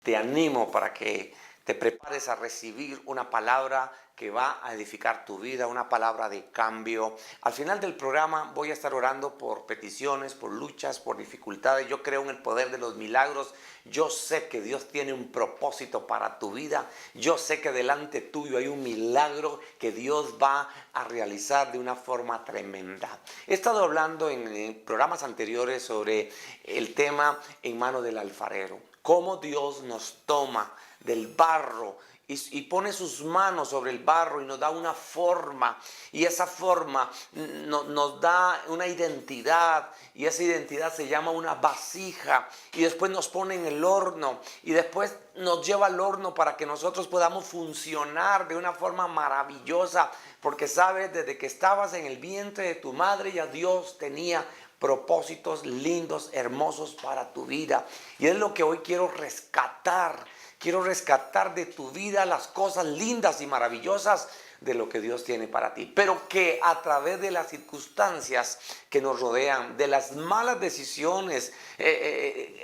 te animo para que te prepares a recibir una palabra que va a edificar tu vida, una palabra de cambio. Al final del programa voy a estar orando por peticiones, por luchas, por dificultades. Yo creo en el poder de los milagros. Yo sé que Dios tiene un propósito para tu vida. Yo sé que delante tuyo hay un milagro que Dios va a realizar de una forma tremenda. He estado hablando en programas anteriores sobre el tema en mano del alfarero. Cómo Dios nos toma del barro y pone sus manos sobre el barro y nos da una forma, y esa forma nos da una identidad, y esa identidad se llama una vasija, y después nos pone en el horno y después nos lleva al horno para que nosotros podamos funcionar de una forma maravillosa, porque sabes, desde que estabas en el vientre de tu madre ya Dios tenía propósitos lindos, hermosos para tu vida. Y es lo que hoy quiero rescatar. Quiero rescatar de tu vida las cosas lindas y maravillosas de lo que Dios tiene para ti. Pero que a través de las circunstancias que nos rodean, de las malas decisiones,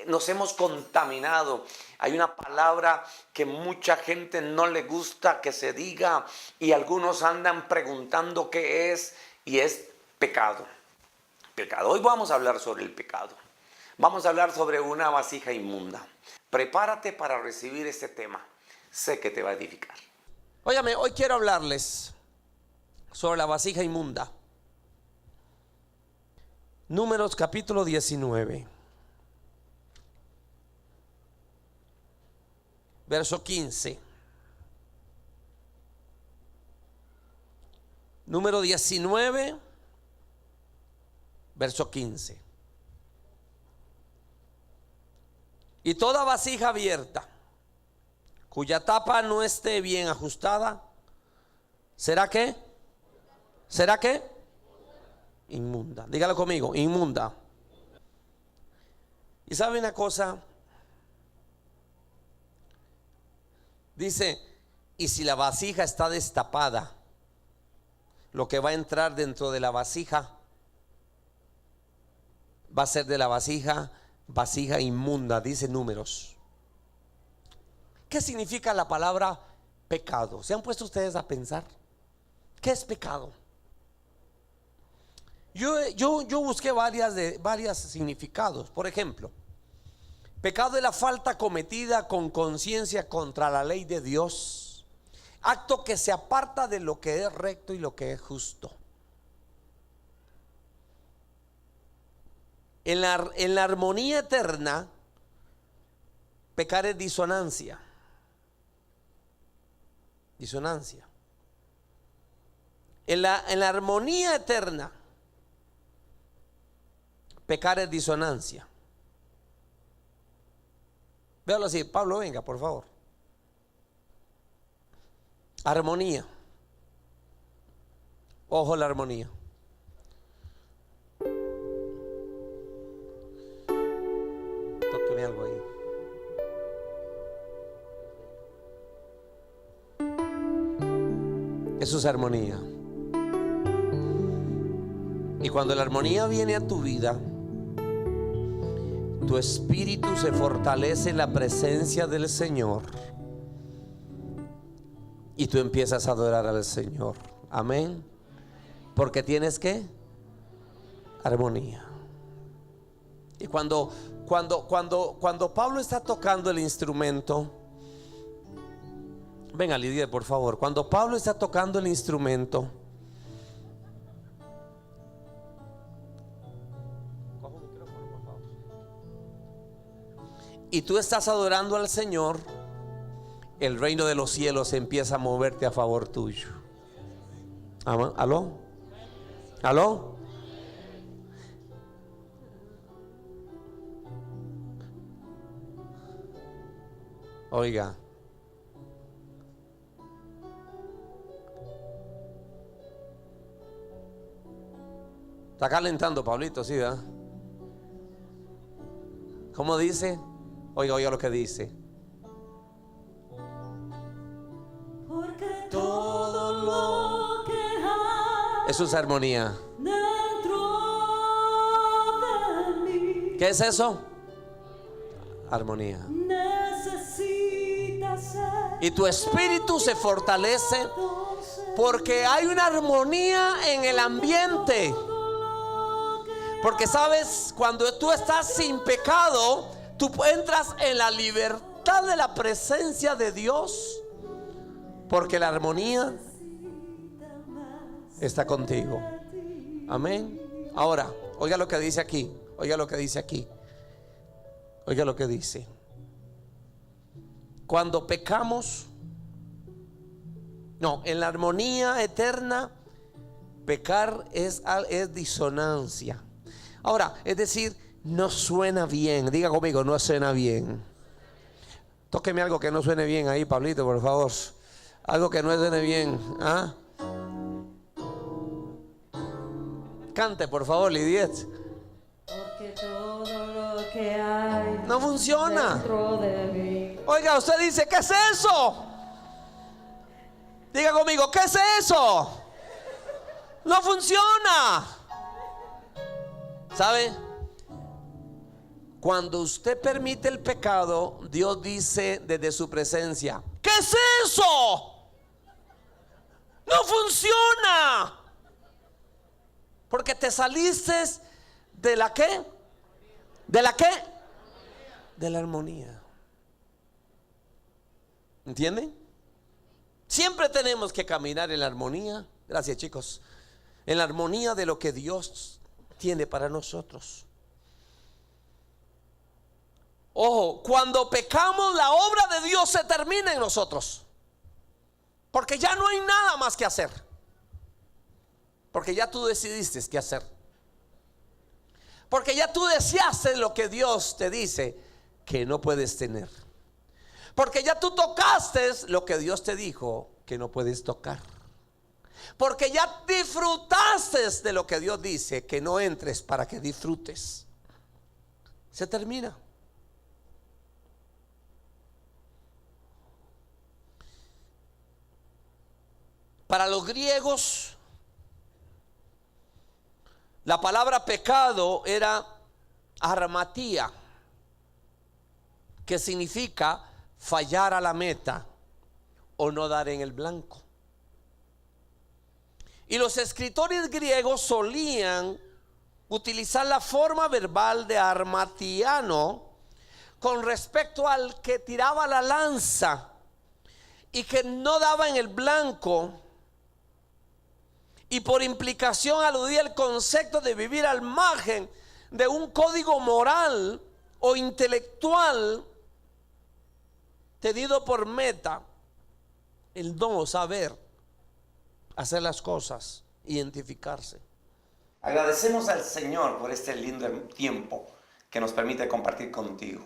nos hemos contaminado. Hay una palabra que mucha gente no le gusta que se diga, y algunos andan preguntando qué es, y es pecado. Pecado. Hoy vamos a hablar sobre el pecado. Vamos a hablar sobre una vasija inmunda. Prepárate para recibir este tema. Sé que te va a edificar. Óyame, hoy quiero hablarles sobre la vasija inmunda. Números capítulo 19. Verso 15. Número 19. Verso 15. Y toda vasija abierta, cuya tapa no esté bien ajustada, ¿será qué? ¿Será qué? Inmunda. Dígalo conmigo, inmunda. Y sabe una cosa, dice, y si la vasija está destapada, lo que va a entrar dentro de la vasija va a ser de la vasija inmunda, dice Números. ¿Qué significa la palabra pecado? ¿Se han puesto ustedes a pensar? ¿Qué es pecado? Yo busqué varios significados. Por ejemplo, pecado es la falta cometida con conciencia contra la ley de Dios, acto que se aparta de lo que es recto y lo que es justo. En la armonía eterna, pecar es disonancia. Disonancia. En la armonía eterna, pecar es disonancia. Véalo así, Pablo, venga, por favor. Armonía. Ojo, la armonía. Tóqueme algo ahí. Eso es armonía. Y cuando la armonía viene a tu vida, tu espíritu se fortalece en la presencia del Señor y tú empiezas a adorar al Señor. Amén. Porque tienes ¿qué? Armonía. Y cuando Pablo está tocando el instrumento, venga Lidia, por favor. Cuando Pablo está tocando el instrumento, y tú estás adorando al Señor, el reino de los cielos empieza a moverte a favor tuyo. ¿Aló? ¿Aló? Oiga, está calentando Pablito, ¿sí, verdad? ¿Cómo dice? Oiga lo que dice. Porque todo lo que hay Eso es armonía. dentro de mí ¿Qué es eso? Armonía. necesita y tu espíritu se fortalece porque hay una armonía en el ambiente. Porque sabes, cuando tú estás sin pecado, tú entras en la libertad de la presencia de Dios, porque la armonía está contigo. Amén. Ahora, oiga lo que dice aquí. Oiga lo que dice aquí. Oiga lo que dice. Cuando pecamos, no, en la armonía eterna, pecar es disonancia. Ahora, es decir, no suena bien. Diga conmigo, no suena bien. Tóqueme algo que no suene bien ahí, Pablito, por favor. Algo que no suene bien. ¿Ah? Cante, por favor, Lidiet. Porque todo lo que hay no funciona dentro de mí. Oiga, usted dice, ¿qué es eso? Diga conmigo, ¿qué es eso? No funciona. ¿Sabe? Cuando usted permite el pecado, Dios dice desde su presencia, ¿qué es eso? No funciona. Porque te saliste de la ¿qué? ¿De la qué? De la armonía. ¿Entienden? Siempre tenemos que caminar en la armonía. Gracias, chicos. En la armonía de lo que Dios tiene para nosotros. Ojo, cuando pecamos, la obra de Dios se termina en nosotros. Porque ya no hay nada más que hacer. Porque ya tú decidiste qué hacer. Porque ya tú deseaste lo que Dios te dice que no puedes tener. Porque ya tú tocaste lo que Dios te dijo que no puedes tocar. Porque ya disfrutaste de lo que Dios dice que no entres para que disfrutes. Se termina. Para los griegos, la palabra pecado era armatía, que significa fallar a la meta o no dar en el blanco. Y los escritores griegos solían utilizar la forma verbal de armatiano con respecto al que tiraba la lanza y que no daba en el blanco, y por implicación aludía al concepto de vivir al margen de un código moral o intelectual tenido por meta el no saber hacer las cosas, identificarse. Agradecemos al Señor por este lindo tiempo que nos permite compartir contigo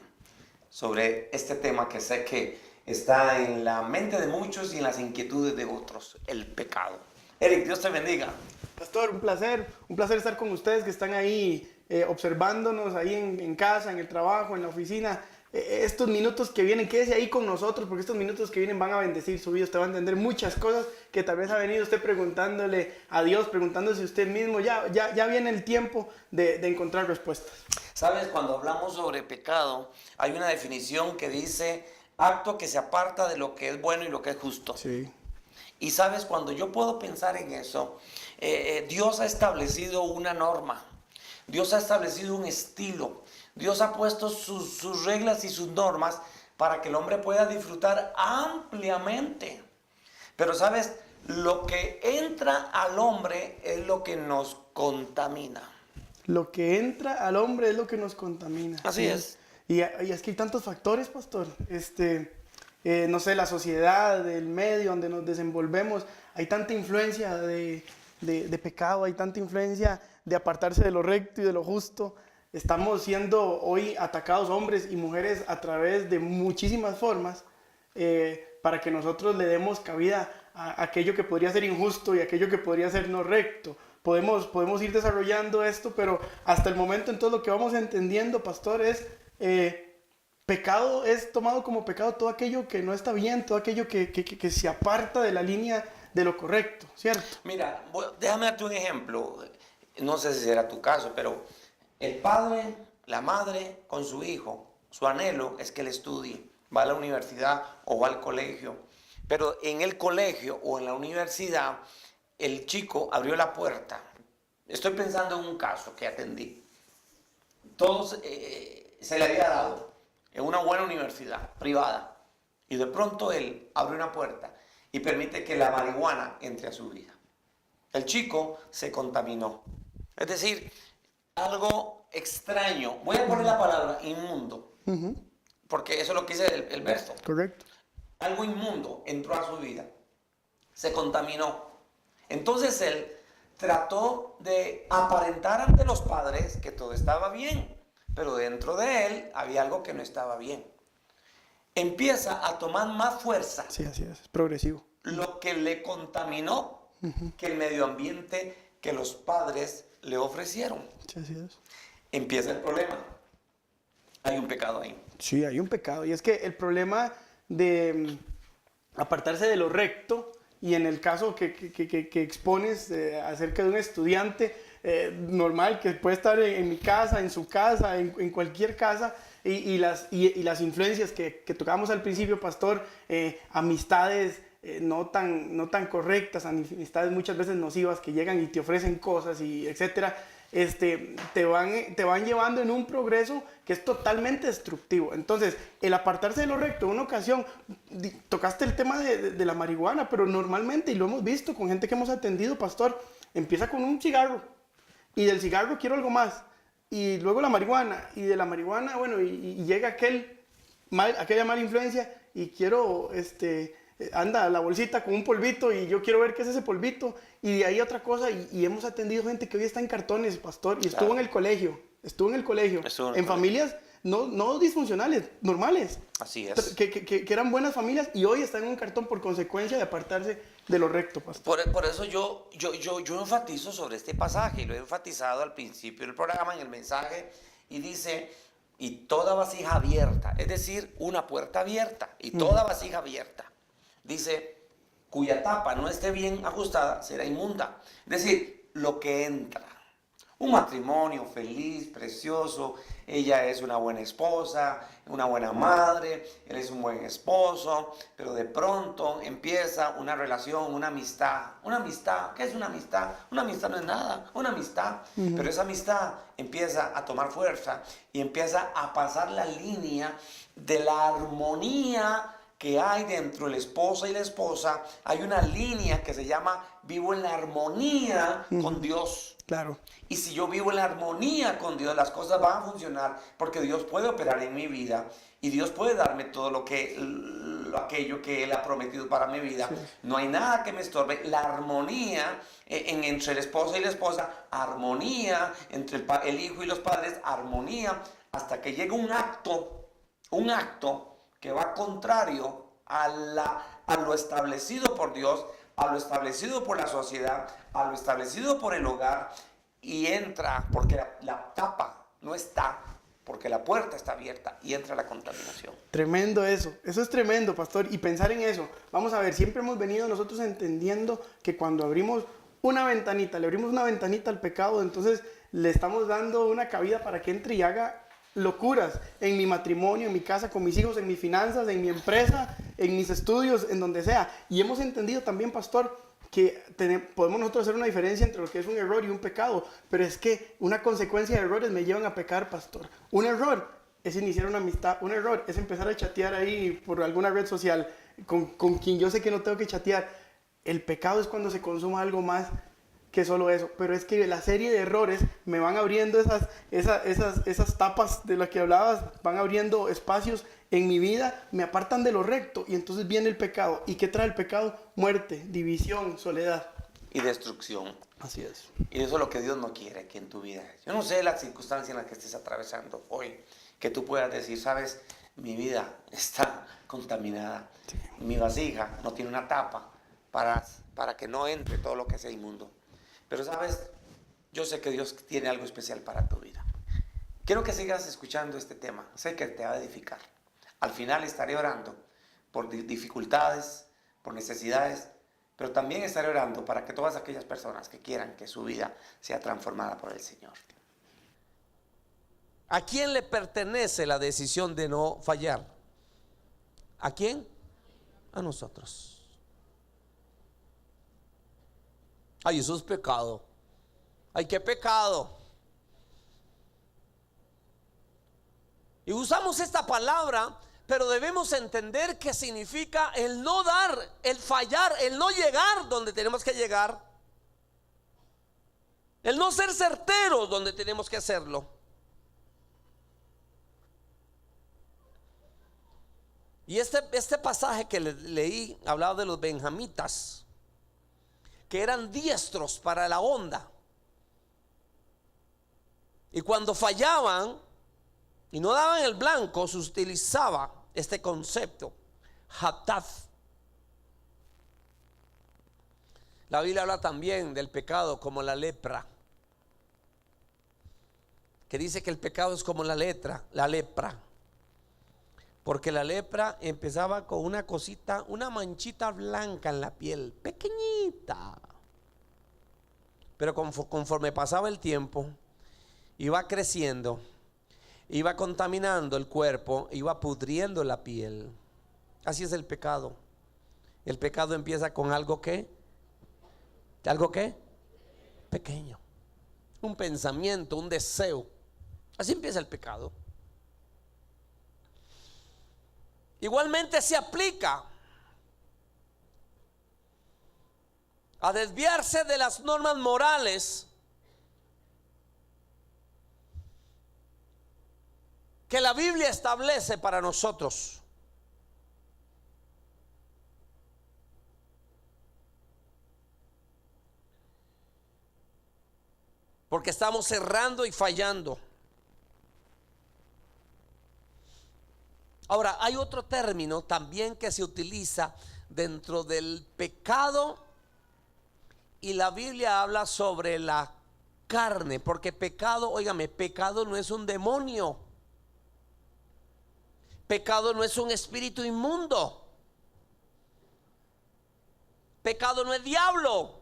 sobre este tema que sé que está en la mente de muchos y en las inquietudes de otros, el pecado. Eric, Dios te bendiga. Pastor, un placer estar con ustedes que están ahí observándonos ahí en casa, en el trabajo, en la oficina. Estos minutos que vienen, quédese ahí con nosotros, porque estos minutos que vienen van a bendecir su vida. Usted va a entender muchas cosas que tal vez ha venido usted preguntándole a Dios, preguntándose a usted mismo. Ya viene el tiempo de encontrar respuestas. Sabes, cuando hablamos sobre pecado, hay una definición que dice acto que se aparta de lo que es bueno y lo que es justo. Sí. Y sabes, cuando yo puedo pensar en eso, Dios ha establecido una norma, Dios ha establecido un estilo, Dios ha puesto sus reglas y sus normas para que el hombre pueda disfrutar ampliamente. Pero sabes, lo que entra al hombre es lo que nos contamina. Lo que entra al hombre es lo que nos contamina. Así es. Y es que hay tantos factores, pastor. No sé, la sociedad, el medio donde nos desenvolvemos, hay tanta influencia de pecado, hay tanta influencia de apartarse de lo recto y de lo justo. Estamos siendo hoy atacados hombres y mujeres a través de muchísimas formas para que nosotros le demos cabida a aquello que podría ser injusto y aquello que podría ser no recto. Podemos ir desarrollando esto, pero hasta el momento en todo lo que vamos entendiendo, pastor, es... pecado es tomado como pecado todo aquello que no está bien, todo aquello que se aparta de la línea de lo correcto, ¿cierto? Mira, déjame darte un ejemplo. No sé si será tu caso, pero el padre, la madre con su hijo, su anhelo es que él estudie. va a la universidad o va al colegio. Pero en el colegio o en la universidad, el chico abrió la puerta. Estoy pensando en un caso que atendí. Todos se le había dado en una buena universidad privada. Y de pronto él abre una puerta y permite que la marihuana entre a su vida. El chico se contaminó. Es decir, algo extraño. Voy a poner la palabra inmundo. Porque eso es lo que dice el verso. Correcto. Algo inmundo entró a su vida. Se contaminó. Entonces él trató de aparentar ante los padres que todo estaba bien. Pero dentro de él había algo que no estaba bien. Empieza a tomar más fuerza. Sí, así es progresivo. Lo que le contaminó que el medio ambiente que los padres le ofrecieron. Sí, así es. Empieza el problema. Hay un pecado ahí. Sí, hay un pecado. Y es que el problema de apartarse de lo recto, y en el caso que expones acerca de un estudiante normal que puede estar en mi casa, en su casa, en cualquier casa, y las influencias que tocamos al principio, pastor, amistades no tan correctas, amistades muchas veces nocivas que llegan y te ofrecen cosas y etcétera, te van llevando en un progreso que es totalmente destructivo. Entonces, el apartarse de lo recto, en una ocasión, tocaste el tema de la marihuana, pero normalmente, y lo hemos visto con gente que hemos atendido, pastor, empieza con un cigarro, y del cigarro quiero algo más, y luego la marihuana, y de la marihuana, bueno, y llega aquella mala influencia, y quiero, anda la bolsita con un polvito, y yo quiero ver qué es ese polvito, y de ahí otra cosa, y hemos atendido gente que hoy está en cartones, pastor, y estuvo en el colegio, en familias no disfuncionales, normales. Así es. Que eran buenas familias, y hoy están en un cartón por consecuencia de apartarse de lo recto, pastor. Por eso yo enfatizo sobre este pasaje, y lo he enfatizado al principio del programa, en el mensaje, y dice, y toda vasija abierta, es decir, una puerta abierta, y toda vasija abierta. Dice, cuya tapa no esté bien ajustada, será inmunda. Es decir, lo que entra. Un matrimonio feliz, precioso, ella es una buena esposa, una buena madre, él es un buen esposo, pero de pronto empieza una relación, una amistad. Una amistad, ¿qué es una amistad? Una amistad no es nada, una amistad. Pero esa amistad empieza a tomar fuerza y empieza a pasar la línea de la armonía que hay dentro del esposo y la esposa. Hay una línea que se llama vivo en la armonía con Dios. Claro. Y si yo vivo en la armonía con Dios, las cosas van a funcionar porque Dios puede operar en mi vida y Dios puede darme todo aquello que Él ha prometido para mi vida. Sí. No hay nada que me estorbe. La armonía entre el esposo y la esposa, armonía entre el hijo y los padres, armonía, hasta que llega un acto que va contrario a lo establecido por Dios, a lo establecido por la sociedad, a lo establecido por el hogar, y entra, porque la tapa no está, porque la puerta está abierta, y entra la contaminación. Tremendo eso es tremendo, pastor, y pensar en eso. Vamos a ver, siempre hemos venido nosotros entendiendo que cuando abrimos una ventanita, le abrimos una ventanita al pecado, entonces le estamos dando una cabida para que entre y haga locuras en mi matrimonio, en mi casa, con mis hijos, en mis finanzas, en mi empresa, en mis estudios, en donde sea. Y hemos entendido también, pastor, que podemos nosotros hacer una diferencia entre lo que es un error y un pecado, pero es que una consecuencia de errores me llevan a pecar, pastor. Un error es iniciar una amistad, un error es empezar a chatear ahí por alguna red social con quien yo sé que no tengo que chatear. El pecado es cuando se consuma algo más que solo eso, pero es que la serie de errores me van abriendo esas tapas de las que hablabas, van abriendo espacios en mi vida, me apartan de lo recto, y entonces viene el pecado. ¿Y qué trae el pecado? Muerte, división, soledad y destrucción. Así es. Y eso es lo que Dios no quiere aquí en tu vida. Yo no sé la circunstancia en la que estés atravesando hoy, que tú puedas decir, sabes, mi vida está contaminada, sí. Mi vasija no tiene una tapa para que no entre todo lo que sea inmundo. Pero sabes, yo sé que Dios tiene algo especial para tu vida. Quiero que sigas escuchando este tema, sé que te va a edificar. Al final estaré orando por dificultades, por necesidades, pero también estaré orando para que todas aquellas personas que quieran que su vida sea transformada por el Señor. ¿A quién le pertenece la decisión de no fallar? ¿A quién? A nosotros. Ay, eso es pecado. Ay, qué pecado. Y usamos esta palabra, pero debemos entender que significa el no dar, el fallar, el no llegar donde tenemos que llegar, el no ser certeros donde tenemos que hacerlo. Y este pasaje que leí hablaba de los benjamitas, que eran diestros para la onda. Y cuando fallaban y no daban el blanco, se utilizaba este concepto, hataf. La Biblia habla también del pecado como la lepra, que dice que el pecado es como la lepra. Porque la lepra empezaba con una cosita, una manchita blanca en la piel, pequeñita. Pero conforme pasaba el tiempo, iba creciendo, iba contaminando el cuerpo, iba pudriendo la piel. Así es el pecado. El pecado empieza con algo que pequeño, un pensamiento, un deseo. Así empieza el pecado. Igualmente se aplica a desviarse de las normas morales que la Biblia establece para nosotros. Porque estamos errando y fallando. Ahora, hay otro término también que se utiliza dentro del pecado, y la Biblia habla sobre la carne, porque pecado, óigame, pecado no es un demonio. Pecado no es un espíritu inmundo. Pecado no es diablo.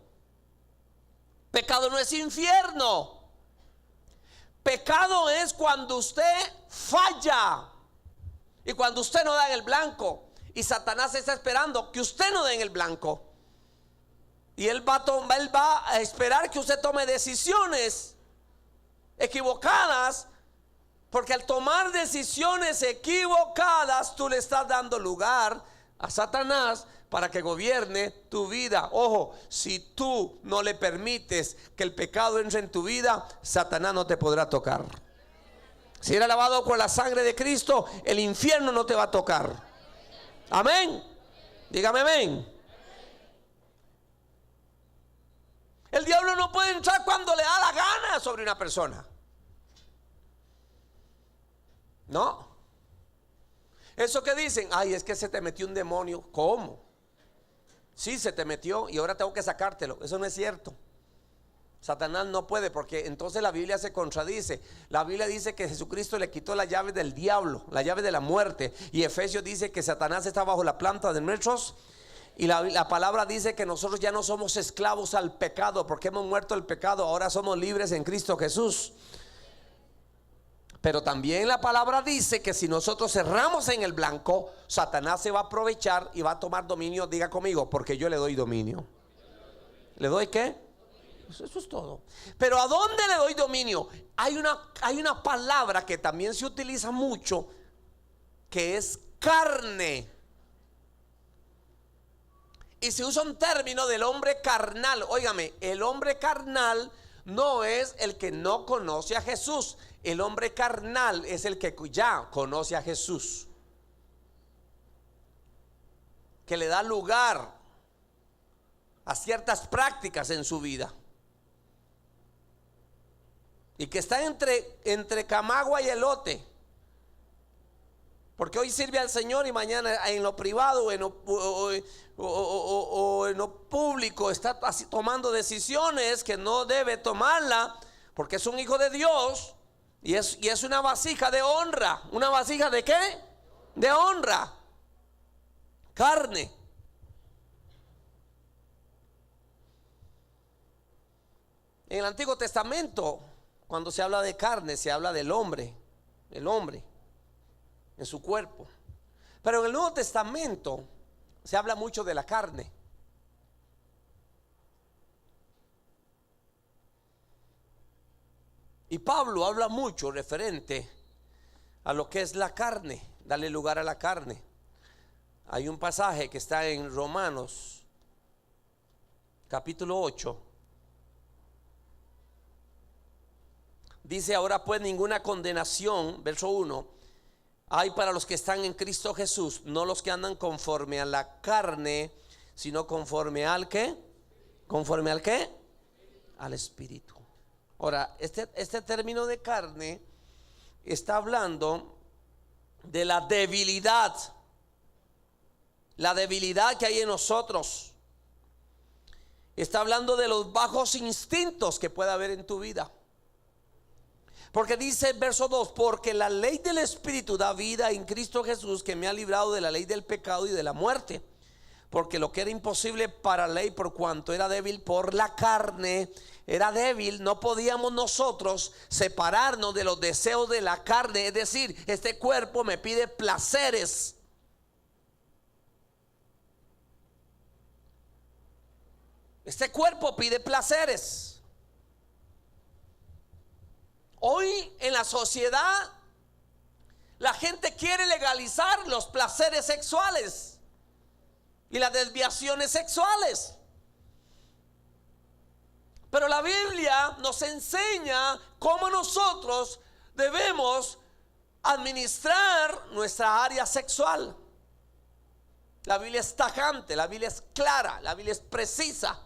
Pecado no es infierno. Pecado es cuando usted falla y cuando usted no da en el blanco, y Satanás está esperando que usted no dé en el blanco, y él va a esperar que usted tome decisiones equivocadas, porque al tomar decisiones equivocadas tú le estás dando lugar a Satanás para que gobierne tu vida. Ojo, si tú no le permites que el pecado entre en tu vida, Satanás no te podrá tocar. Si eres lavado por la sangre de Cristo, el infierno no te va a tocar. Amén. Dígame amén. El diablo no puede entrar cuando le da la gana sobre una persona. No. Eso que dicen, ay, es que se te metió un demonio. ¿Cómo? Sí, se te metió y ahora tengo que sacártelo. Eso no es cierto. Satanás no puede, porque entonces la Biblia se contradice. La Biblia dice que Jesucristo le quitó la llave del diablo, la llave de la muerte. Y Efesios dice que Satanás está bajo la planta de nuestros. Y la palabra dice que nosotros ya no somos esclavos al pecado, porque hemos muerto el pecado. Ahora somos libres en Cristo Jesús. Pero también la palabra dice que si nosotros cerramos en el blanco, Satanás se va a aprovechar y va a tomar dominio. Diga conmigo, porque yo le doy dominio. ¿Le doy qué? Eso es todo. Pero ¿a dónde le doy dominio? Hay una palabra que también se utiliza mucho, que es carne. Y se usa un término del hombre carnal. Óigame, el hombre carnal no es el que no conoce a Jesús. El hombre carnal es el que ya conoce a Jesús, que le da lugar a ciertas prácticas en su vida, y que está entre camagua y elote, porque hoy sirve al Señor y mañana en lo privado o en lo público está tomando decisiones que no debe tomarla, porque es un hijo de Dios y es una vasija de honra. ¿Una vasija de qué? De honra. Carne. En el Antiguo Testamento, cuando se habla de carne, se habla del hombre, el hombre en su cuerpo. Pero en el Nuevo Testamento se habla mucho de la carne. Y Pablo habla mucho referente a lo que es la carne, darle lugar a la carne. Hay un pasaje que está en Romanos, capítulo 8. Dice: ahora pues ninguna condenación, verso 1, hay para los que están en Cristo Jesús, no los que andan conforme a la carne, sino conforme al ¿qué? ¿Conforme al qué? Al Espíritu. Ahora, este término de carne está hablando de la debilidad que hay en nosotros. Está hablando de los bajos instintos que puede haber en tu vida. Porque dice el verso 2: porque la ley del Espíritu da vida en Cristo Jesús, que me ha librado de la ley del pecado y de la muerte. Porque lo que era imposible para la ley, por cuanto era débil por la carne, era débil, no podíamos nosotros separarnos de los deseos de la carne. Es decir, este cuerpo me pide placeres. Este cuerpo pide placeres. Hoy en la sociedad la gente quiere legalizar los placeres sexuales y las desviaciones sexuales. Pero la Biblia nos enseña cómo nosotros debemos administrar nuestra área sexual. La Biblia es tajante, la Biblia es clara, la Biblia es precisa.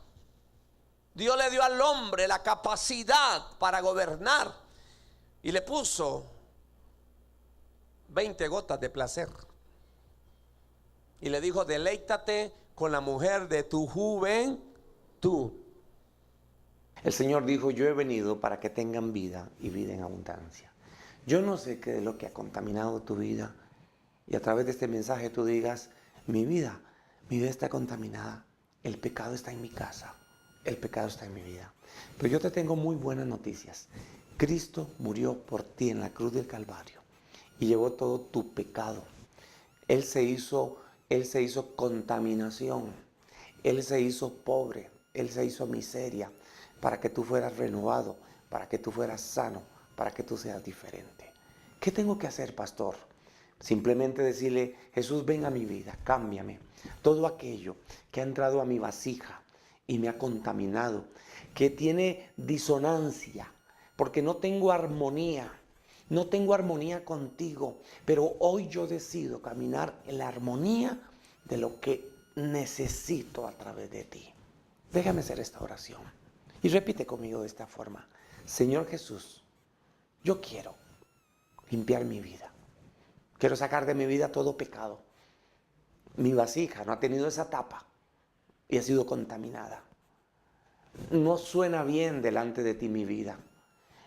Dios le dio al hombre la capacidad para gobernar y le puso 20 gotas de placer. Y le dijo: deleítate con la mujer de tu juventud. El Señor dijo: yo he venido para que tengan vida y vida en abundancia. Yo no sé qué es lo que ha contaminado tu vida, y a través de este mensaje tú digas: mi vida está contaminada, el pecado está en mi casa, el pecado está en mi vida. Pero yo te tengo muy buenas noticias. Cristo murió por ti en la cruz del Calvario y llevó todo tu pecado. Él se hizo contaminación, Él se hizo pobre, Él se hizo miseria, para que tú fueras renovado, para que tú fueras sano, para que tú seas diferente. ¿Qué tengo que hacer, pastor? Simplemente decirle: Jesús, ven a mi vida, cámbiame. Todo aquello que ha entrado a mi vasija y me ha contaminado, que tiene disonancia, porque no tengo armonía contigo, pero hoy yo decido caminar en la armonía de lo que necesito a través de ti. Déjame hacer esta oración y repite conmigo de esta forma: Señor Jesús, yo quiero limpiar mi vida. Quiero sacar de mi vida todo pecado. Mi vasija no ha tenido esa tapa y ha sido contaminada. No suena bien delante de ti mi vida.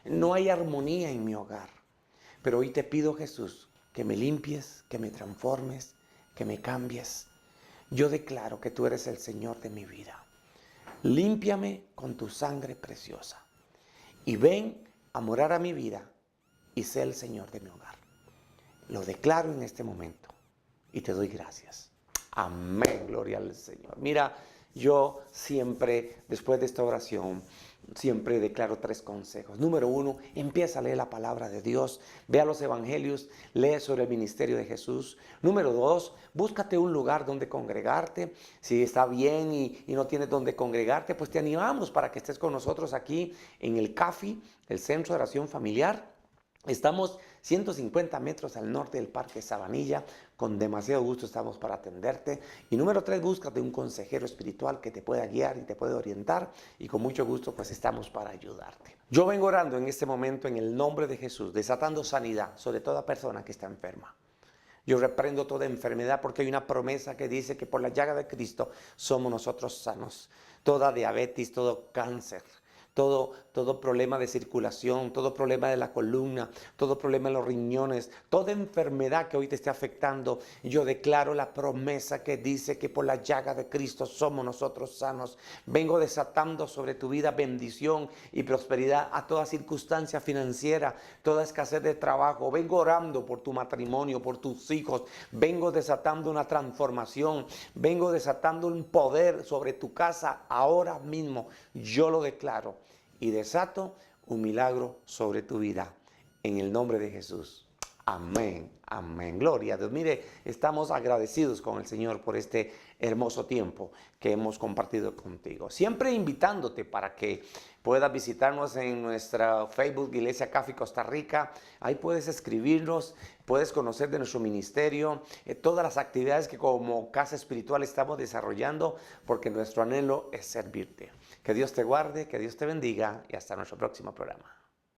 No hay armonía en mi hogar. Pero hoy te pido, Jesús, que me limpies, que me transformes, que me cambies. Yo declaro que tú eres el Señor de mi vida. Límpiame con tu sangre preciosa. Y ven a morar a mi vida y sé el Señor de mi hogar. Lo declaro en este momento y te doy gracias. Amén, gloria al Señor. Mira, yo siempre, después de esta oración, siempre declaro 3 consejos. Número 1, empieza a leer la palabra de Dios. Ve a los evangelios, lee sobre el ministerio de Jesús. Número 2, búscate un lugar donde congregarte. Si está bien y no tienes donde congregarte, pues te animamos para que estés con nosotros aquí en el CAFI, el Centro de Oración Familiar. Estamos 150 metros al norte del Parque Sabanilla. Con demasiado gusto estamos para atenderte. Y número 3, búscate un consejero espiritual que te pueda guiar y te pueda orientar. Y con mucho gusto pues estamos para ayudarte. Yo vengo orando en este momento en el nombre de Jesús, desatando sanidad sobre toda persona que está enferma. Yo reprendo toda enfermedad porque hay una promesa que dice que por la llaga de Cristo somos nosotros sanos. Toda diabetes, todo cáncer, todo problema de circulación, todo problema de la columna, todo problema en los riñones, toda enfermedad que hoy te esté afectando. Yo declaro la promesa que dice que por la llaga de Cristo somos nosotros sanos. Vengo desatando sobre tu vida bendición y prosperidad a toda circunstancia financiera, toda escasez de trabajo. Vengo orando por tu matrimonio, por tus hijos. Vengo desatando una transformación. Vengo desatando un poder sobre tu casa ahora mismo. Yo lo declaro y desato un milagro sobre tu vida. En el nombre de Jesús. Amén, amén. Gloria a Dios. Mire, estamos agradecidos con el Señor por este hermoso tiempo que hemos compartido contigo. Siempre invitándote para que puedas visitarnos en nuestra Facebook Iglesia Café Costa Rica. Ahí puedes escribirnos, puedes conocer de nuestro ministerio, todas las actividades que como Casa Espiritual estamos desarrollando, porque nuestro anhelo es servirte. Que Dios te guarde, que Dios te bendiga y hasta nuestro próximo programa.